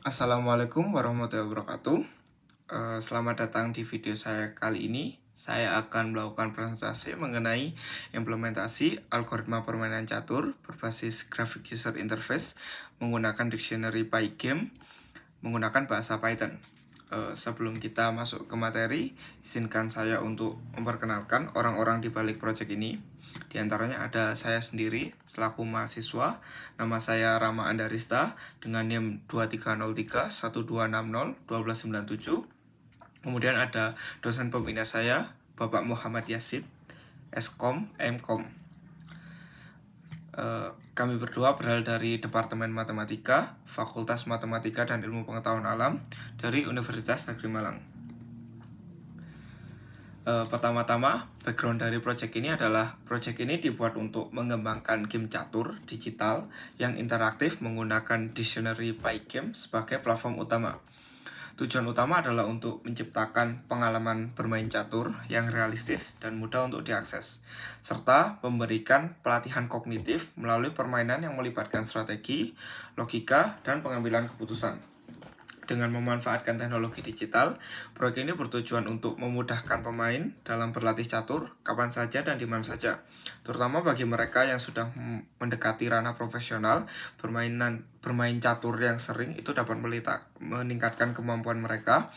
Assalamualaikum warahmatullahi wabarakatuh. Selamat datang di video saya kali ini. Saya akan melakukan presentasi mengenai implementasi algoritma permainan catur berbasis Graphic User Interface menggunakan dictionary Pygame menggunakan bahasa Python. Sebelum kita masuk ke materi, izinkan saya untuk memperkenalkan orang-orang di balik proyek ini. Di antaranya ada saya sendiri selaku mahasiswa, nama saya Rama Andarista dengan NIM 2303-1260-1297. Kemudian ada dosen pembina saya, Bapak Muhammad Yasid, Skom, Mkom. Kami berdua berasal dari Departemen Matematika, Fakultas Matematika dan Ilmu Pengetahuan Alam dari Universitas Negeri Malang. Pertama-tama, background dari proyek ini adalah proyek ini dibuat untuk mengembangkan game catur digital yang interaktif menggunakan dictionary Pygame sebagai platform utama. Tujuan utama adalah untuk menciptakan pengalaman bermain catur yang realistis dan mudah untuk diakses, serta memberikan pelatihan kognitif melalui permainan yang melibatkan strategi, logika, dan pengambilan keputusan. Dengan memanfaatkan teknologi digital, proyek ini bertujuan untuk memudahkan pemain dalam berlatih catur kapan saja dan di mana saja, terutama bagi mereka yang sudah mendekati ranah profesional. Bermain catur yang sering itu dapat meningkatkan kemampuan mereka,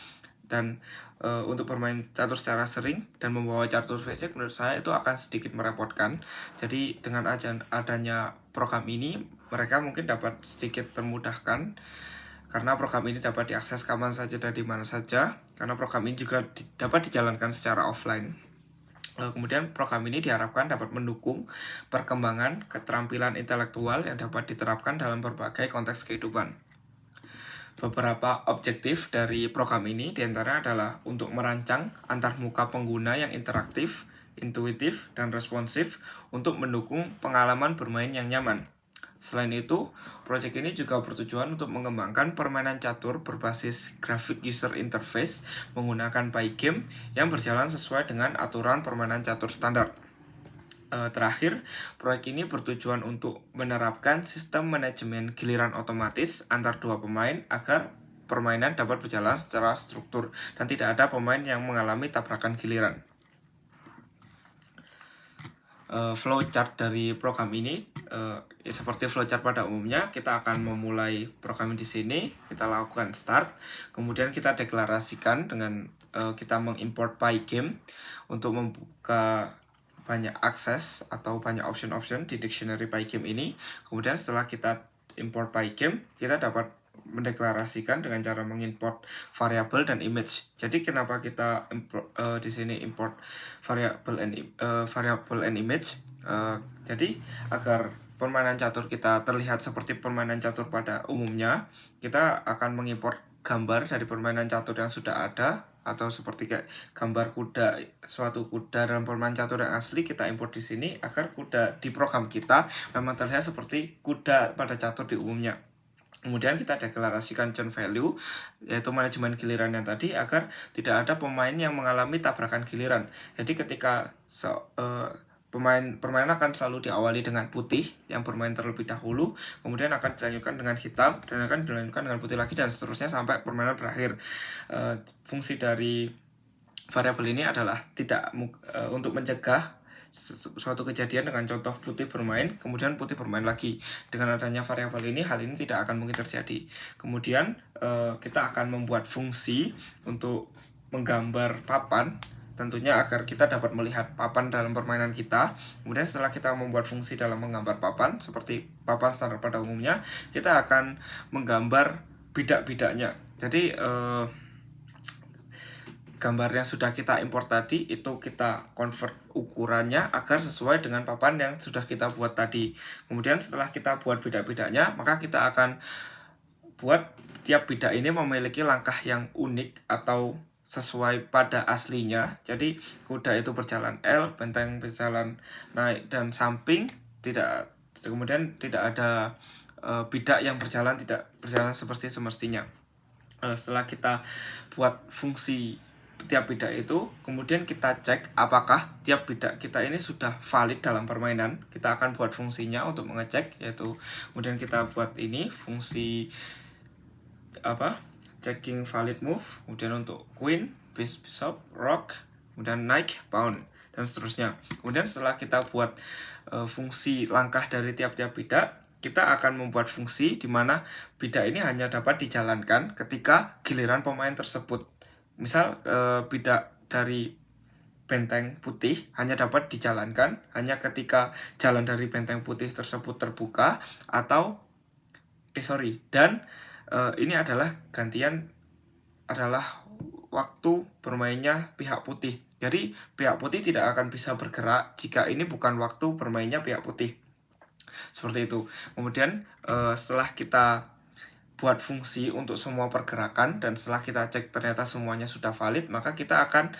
dan untuk bermain catur secara sering dan membawa catur fisik menurut saya itu akan sedikit merepotkan. Jadi dengan adanya program ini, mereka mungkin dapat sedikit termudahkan karena program ini dapat diakses kapan saja dan di mana saja, karena program ini juga dapat dijalankan secara offline. Kemudian program ini diharapkan dapat mendukung perkembangan keterampilan intelektual yang dapat diterapkan dalam berbagai konteks kehidupan. Beberapa objektif dari program ini diantara adalah untuk merancang antarmuka pengguna yang interaktif, intuitif, dan responsif untuk mendukung pengalaman bermain yang nyaman. Selain itu, proyek ini juga bertujuan untuk mengembangkan permainan catur berbasis Graphic User Interface menggunakan Pygame yang berjalan sesuai dengan aturan permainan catur standar. Terakhir, proyek ini bertujuan untuk menerapkan sistem manajemen giliran otomatis antar dua pemain agar permainan dapat berjalan secara struktur dan tidak ada pemain yang mengalami tabrakan giliran. Flowchart dari program ini seperti flowchart pada umumnya. Kita akan memulai program di sini, kita lakukan start, kemudian kita deklarasikan dengan kita mengimport Pygame untuk membuka banyak akses atau banyak option-option di dictionary Pygame ini. Kemudian setelah kita import Pygame, kita dapat mendeklarasikan dengan cara mengimport variabel dan image. Jadi kenapa kita di sini import variabel and image? Jadi agar permainan catur kita terlihat seperti permainan catur pada umumnya, kita akan mengimport gambar dari permainan catur yang sudah ada, atau seperti kayak gambar kuda, suatu kuda dalam permainan catur yang asli kita import di sini agar kuda di program kita memang terlihat seperti kuda pada catur di umumnya. Kemudian kita deklarasikan churn value, yaitu manajemen giliran yang tadi, agar tidak ada pemain yang mengalami tabrakan giliran. Jadi ketika permainan akan selalu diawali dengan putih yang bermain terlebih dahulu, kemudian akan dilanjutkan dengan hitam, dan akan dilanjutkan dengan putih lagi, dan seterusnya sampai permainan berakhir. Fungsi dari variabel ini adalah tidak untuk mencegah suatu kejadian dengan contoh putih bermain, kemudian putih bermain lagi. Dengan adanya variabel ini, hal ini tidak akan mungkin terjadi. Kemudian kita akan membuat fungsi untuk menggambar papan, tentunya agar kita dapat melihat papan dalam permainan kita. Kemudian setelah kita membuat fungsi dalam menggambar papan, seperti papan standar pada umumnya, kita akan menggambar bidak-bidaknya. Jadi gambar yang sudah kita import tadi itu kita convert ukurannya agar sesuai dengan papan yang sudah kita buat tadi. Kemudian setelah kita buat bidak-bidaknya, maka kita akan buat tiap bidak ini memiliki langkah yang unik atau sesuai pada aslinya. Jadi kuda itu berjalan L, benteng berjalan naik dan samping, kemudian tidak ada bidak yang tidak berjalan seperti semestinya. Setelah kita buat fungsi tiap bidak itu, kemudian kita cek apakah tiap bidak kita ini sudah valid dalam permainan. Kita akan buat fungsinya untuk mengecek, yaitu kemudian kita buat ini fungsi checking valid move, kemudian untuk queen, bishop, rook, kemudian knight, pawn, dan seterusnya. Kemudian setelah kita buat fungsi langkah dari tiap-tiap bidak, kita akan membuat fungsi di mana bidak ini hanya dapat dijalankan ketika giliran pemain tersebut. Misal bidak dari benteng putih hanya dapat dijalankan hanya ketika jalan dari benteng putih tersebut terbuka atau dan ini adalah gantian adalah waktu bermainnya pihak putih. Jadi pihak putih tidak akan bisa bergerak jika ini bukan waktu bermainnya pihak putih. Seperti itu. Kemudian setelah kita buat fungsi untuk semua pergerakan dan setelah kita cek ternyata semuanya sudah valid, maka kita akan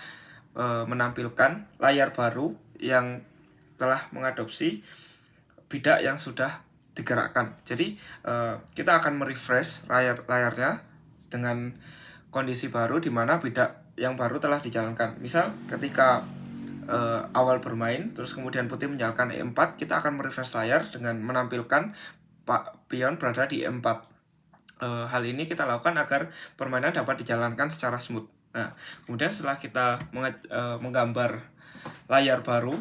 menampilkan layar baru yang telah mengadopsi bidak yang sudah digerakkan. Jadi kita akan merefresh layarnya dengan kondisi baru di mana bidak yang baru telah dijalankan. Misal ketika awal bermain, terus kemudian putih menjalankan E4, kita akan merefresh layar dengan menampilkan pion berada di E4. Hal ini kita lakukan agar permainan dapat dijalankan secara smooth. Nah, kemudian setelah kita menggambar layar baru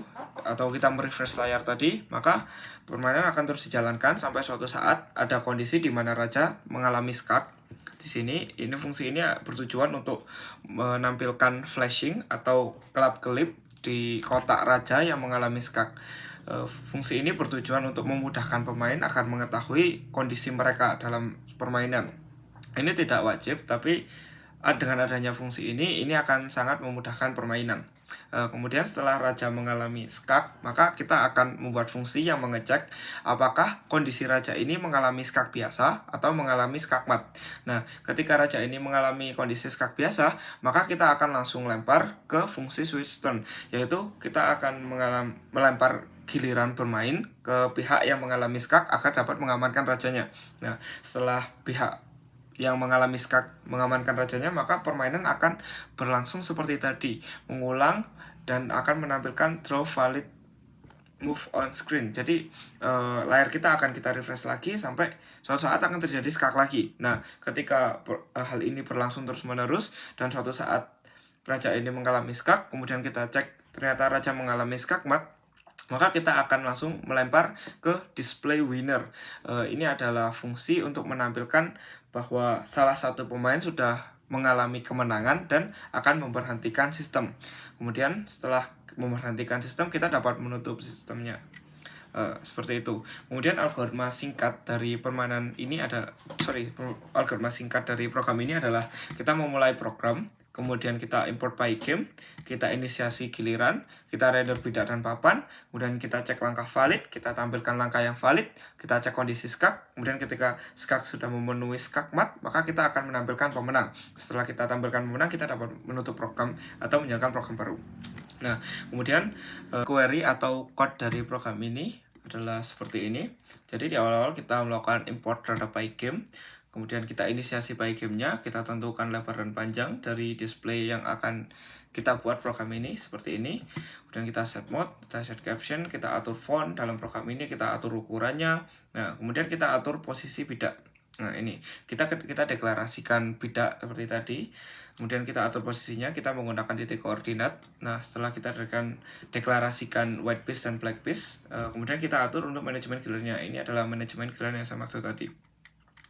atau kita merefresh layar tadi, maka permainan akan terus dijalankan sampai suatu saat ada kondisi di mana raja mengalami skak. Di sini fungsi ini bertujuan untuk menampilkan flashing atau kelap-kelip di kotak raja yang mengalami skak. Fungsi ini bertujuan untuk memudahkan pemain akan mengetahui kondisi mereka dalam permainan. Ini tidak wajib, tapi dengan adanya fungsi ini akan sangat memudahkan permainan. Kemudian setelah raja mengalami skak, maka kita akan membuat fungsi yang mengecek apakah kondisi raja ini mengalami skak biasa atau mengalami skak mat. Nah, ketika raja ini mengalami kondisi skak biasa, maka kita akan langsung lempar ke fungsi switch turn, yaitu kita akan melempar giliran bermain ke pihak yang mengalami skak agar dapat mengamankan rajanya. Nah, setelah pihak yang mengalami skak mengamankan rajanya, maka permainan akan berlangsung seperti tadi, mengulang dan akan menampilkan draw valid move on screen. Jadi layar kita akan kita refresh lagi sampai suatu saat akan terjadi skak lagi. Nah, ketika hal ini berlangsung terus menerus dan suatu saat raja ini mengalami skak, kemudian kita cek ternyata raja mengalami skak mat, maka kita akan langsung melempar ke display winner. Ini adalah fungsi untuk menampilkan bahwa salah satu pemain sudah mengalami kemenangan dan akan memberhentikan sistem. Kemudian setelah memberhentikan sistem, kita dapat menutup sistemnya. Seperti itu. Kemudian algoritma singkat dari permainan ini algoritma singkat dari program ini adalah kita memulai program, kemudian kita import pygame, kita inisiasi giliran, kita render bidak dan papan, kemudian kita cek langkah valid, kita tampilkan langkah yang valid, kita cek kondisi skak, kemudian ketika skak sudah memenuhi skak mat, maka kita akan menampilkan pemenang. Setelah kita tampilkan pemenang, kita dapat menutup program atau menjalankan program baru. Nah, kemudian query atau code dari program ini adalah seperti ini. Jadi di awal-awal kita melakukan import terhadap pygame, kemudian kita inisiasi pygame-nya, kita tentukan lebar dan panjang dari display yang akan kita buat program ini seperti ini. Kemudian kita set mode, kita set caption, kita atur font dalam program ini, kita atur ukurannya. Nah, kemudian kita atur posisi bidak. Nah, ini kita deklarasikan bidak seperti tadi. Kemudian kita atur posisinya, kita menggunakan titik koordinat. Nah, setelah kita deklarasikan white piece dan black piece, kemudian kita atur untuk manajemen gilirannya. Ini adalah manajemen giliran yang saya maksud tadi.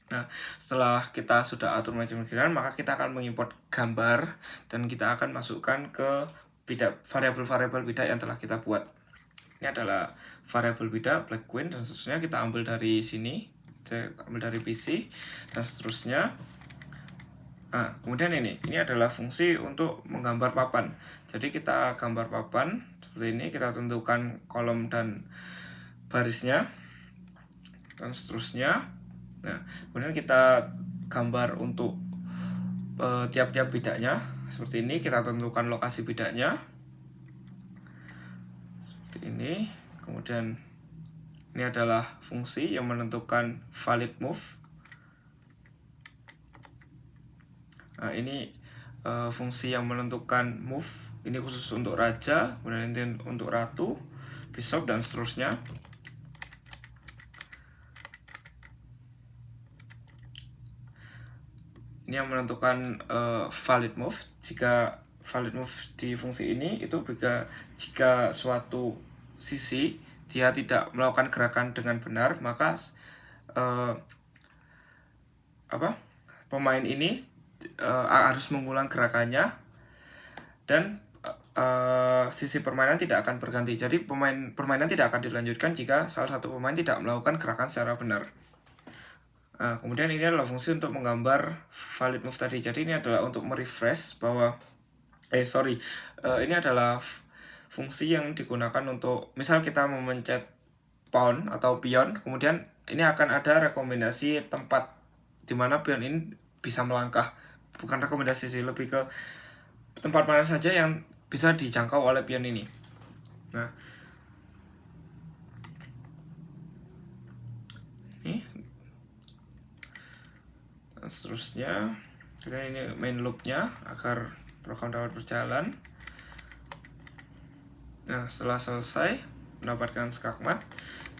Nah, setelah kita sudah atur manajemen giliran, maka kita akan mengimport gambar dan kita akan masukkan ke bidak, variabel-variabel bidak yang telah kita buat. Ini adalah variabel bidak, black queen, dan seterusnya kita ambil dari sini, saya ambil dari PC, dan seterusnya. Nah, kemudian ini adalah fungsi untuk menggambar papan. Jadi kita gambar papan seperti ini, kita tentukan kolom dan barisnya, dan seterusnya. Nah, kemudian kita gambar untuk tiap-tiap bidaknya seperti ini, kita tentukan lokasi bidaknya seperti ini. Kemudian ini adalah fungsi yang menentukan valid move. Nah, ini fungsi yang menentukan move. Ini khusus untuk raja, kemudian ini untuk ratu, bishop, dan seterusnya. ini yang menentukan valid move. Jika valid move di fungsi ini itu jika suatu sisi dia tidak melakukan gerakan dengan benar, maka pemain ini harus mengulang gerakannya dan sisi permainan tidak akan berganti. Jadi permainan tidak akan dilanjutkan jika salah satu pemain tidak melakukan gerakan secara benar. Kemudian ini adalah fungsi untuk menggambar valid move tadi. Jadi ini adalah untuk merefresh bahwa ini adalah fungsi yang digunakan untuk misal kita memencet pawn atau pion, kemudian ini akan ada rekomendasi tempat di mana pion ini bisa melangkah. Bukan rekomendasi sih, lebih ke tempat mana saja yang bisa dijangkau oleh pion ini. Nah, ini dan seterusnya. Kemudian ini main loopnya agar program dapat berjalan. Nah, setelah selesai mendapatkan skakmat,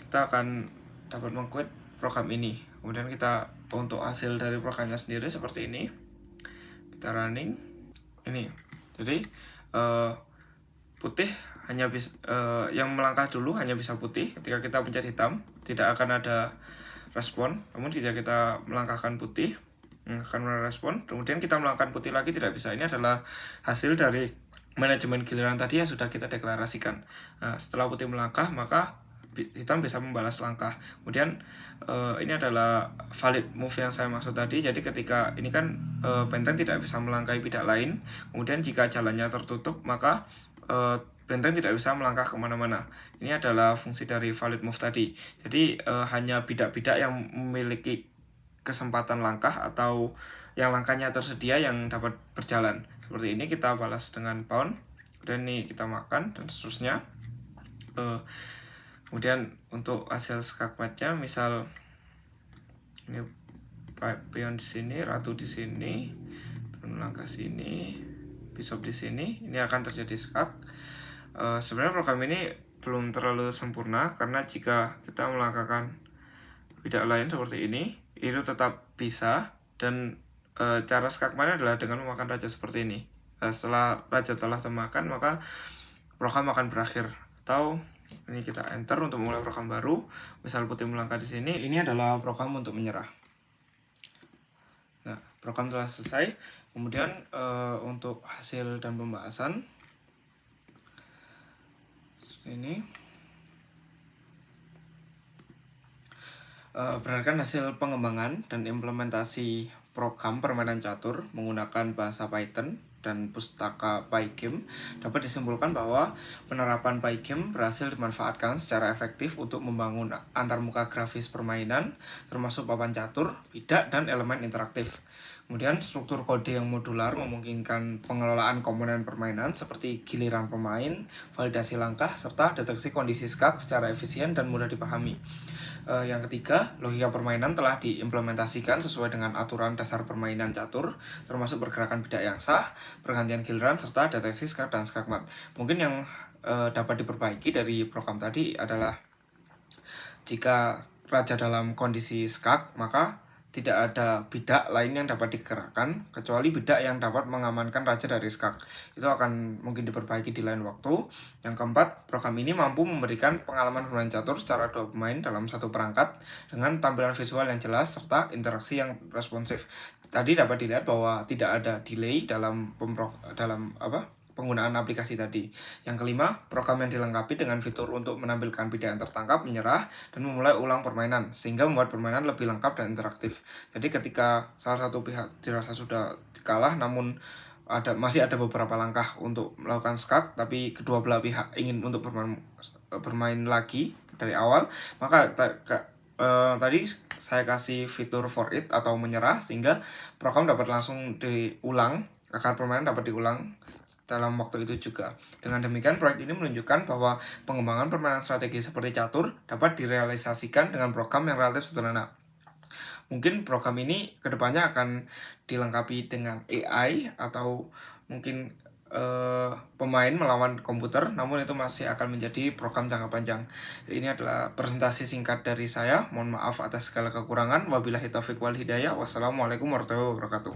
kita akan dapat meng-quit program ini. Kemudian kita untuk hasil dari programnya sendiri seperti ini. Kita running ini. Jadi putih hanya bisa yang melangkah dulu hanya bisa putih. Ketika kita pencet hitam tidak akan ada respon. Namun jika kita melangkahkan putih akan merespon. Kemudian kita melangkahkan putih lagi tidak bisa. Ini adalah hasil dari manajemen giliran tadi yang sudah kita deklarasikan. Setelah putih melangkah, maka hitam bisa membalas langkah. Kemudian ini adalah valid move yang saya maksud tadi. Jadi ketika ini kan benteng tidak bisa melangkahi bidak lain. Kemudian jika jalannya tertutup, maka benteng tidak bisa melangkah kemana-mana. Ini adalah fungsi dari valid move tadi. Jadi hanya bidak-bidak yang memiliki kesempatan langkah atau yang langkahnya tersedia yang dapat berjalan. Seperti ini kita balas dengan pawn, dan ini kita makan dan seterusnya. Kemudian untuk hasil skakmatnya, misal ini pion di sini, ratu di sini, melangkah sini, bishop di sini, ini akan terjadi skak. Sebenarnya program ini belum terlalu sempurna karena jika kita melangkahkan bidak lain seperti ini, itu tetap bisa, dan cara skakmatnya adalah dengan memakan raja seperti ini. Setelah raja telah termakan, maka program akan berakhir. Atau ini kita enter untuk memulai program baru. Misal putih melangkah di sini, ini adalah program untuk menyerah. Nah, program telah selesai. Kemudian untuk hasil dan pembahasan ini berdasarkan hasil pengembangan dan implementasi program permainan catur menggunakan bahasa Python dan pustaka Pygame, dapat disimpulkan bahwa penerapan Pygame berhasil dimanfaatkan secara efektif untuk membangun antarmuka grafis permainan, termasuk papan catur, bidak, dan elemen interaktif. Kemudian struktur kode yang modular memungkinkan pengelolaan komponen permainan seperti giliran pemain, validasi langkah, serta deteksi kondisi skak secara efisien dan mudah dipahami. Yang ketiga, logika permainan telah diimplementasikan sesuai dengan aturan dasar permainan catur, termasuk pergerakan bidak yang sah, pergantian giliran, serta deteksi skak dan skakmat. Mungkin yang dapat diperbaiki dari program tadi adalah jika raja dalam kondisi skak, maka tidak ada bidak lain yang dapat digerakkan kecuali bidak yang dapat mengamankan raja dari skak. Itu akan mungkin diperbaiki di lain waktu. Yang keempat, program ini mampu memberikan pengalaman bermain catur secara dua pemain dalam satu perangkat dengan tampilan visual yang jelas serta interaksi yang responsif. Tadi dapat dilihat bahwa tidak ada delay dalam penggunaan aplikasi tadi. Yang kelima, program yang dilengkapi dengan fitur untuk menampilkan bidak yang tertangkap, menyerah, dan memulai ulang permainan, sehingga membuat permainan lebih lengkap dan interaktif. Jadi ketika salah satu pihak dirasa sudah kalah, namun masih ada beberapa langkah untuk melakukan skak, tapi kedua belah pihak ingin untuk bermain lagi dari awal, maka tadi saya kasih fitur for it atau menyerah, sehingga program dapat langsung diulang, agar permainan dapat diulang dalam waktu itu juga. Dengan demikian, proyek ini menunjukkan bahwa pengembangan permainan strategi seperti catur dapat direalisasikan dengan program yang relatif sederhana. Mungkin program ini kedepannya akan dilengkapi dengan AI atau mungkin pemain melawan komputer, namun itu masih akan menjadi program jangka panjang. Ini adalah presentasi singkat dari saya. Mohon maaf atas segala kekurangan. Wabillahi taufiq wal hidayah. Wassalamualaikum warahmatullahi wabarakatuh.